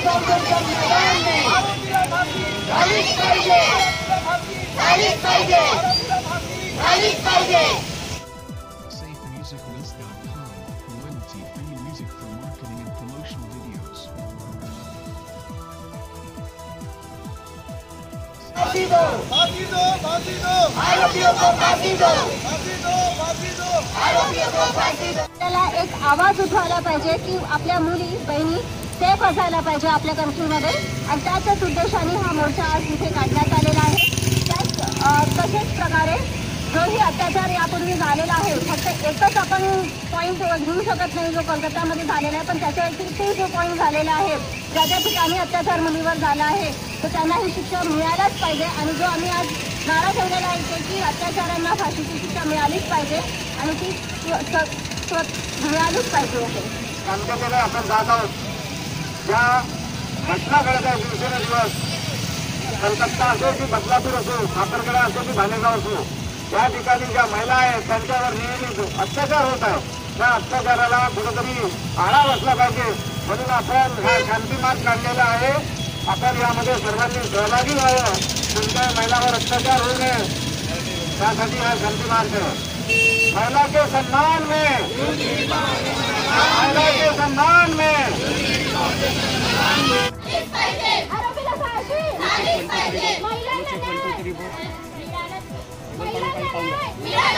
संरक्षण मैदान में झालीच पाहिजे, झालीच पाहिजे, झालीच पाहिजे. SafeMusicList.com, royalty-free music for marketing and promotional videos. फांसी दो, फांसी दो, फांसी दो, आरोपियों को फांसी दो, फांसी दो, फांसी दो. आरोपियों को फांसी दो. त्याला एक आवाज उठवायला पाहिजे की आपल्या मुली बहिणी सेफ असायला पाहिजे आपल्या कंट्रीमध्ये आणि त्याच्याच उद्देशाने हा मोर्चा आज इथे काढण्यात आलेला आहे. तसेच प्रकारे जोही अत्याचार यापूर्वी झालेला आहे, फक्त एकच आपण पॉईंट घेऊ शकत नाही जो कोलकातामध्ये झालेला आहे, पण त्याच्या व्यतिरिक्त जो पॉईंट झालेला आहे ज्या ज्या ठिकाणी अत्याचार मुलीवर झाला आहे तर त्यांना ही शिक्षा मिळायलाच पाहिजे. आणि जो आम्ही आज नारा ठेवलेला आहे की अत्याचारांना फाशीची शिक्षा मिळालीच पाहिजे आणि ती मिळालीच पाहिजे. आमच्याकडे आपण जात आहोत ज्या घटना घडत आहे दिवसेंदिवस कलकत्ता असो की बदलापूर असो, साखरकडा असो की भालेगाव असो, त्या ठिकाणी ज्या महिला आहेत त्यांच्यावर नियमित अत्याचार होत आहे. त्या अत्याचाराला कुठेतरी आळा बसला पाहिजे म्हणून आपण हा शांती मार्ग काढलेला आहे. आपण यामध्ये सर्वांनी सहभागी व्हावं, कोणत्याही महिलावर अत्याचार होऊ नये त्यासाठी हा शांती मार्ग आहे. महिला के सम्मान में, महिला के सम्मान में आरोपीला फाशी, महिलांना न्याय, महिलांना न्याय,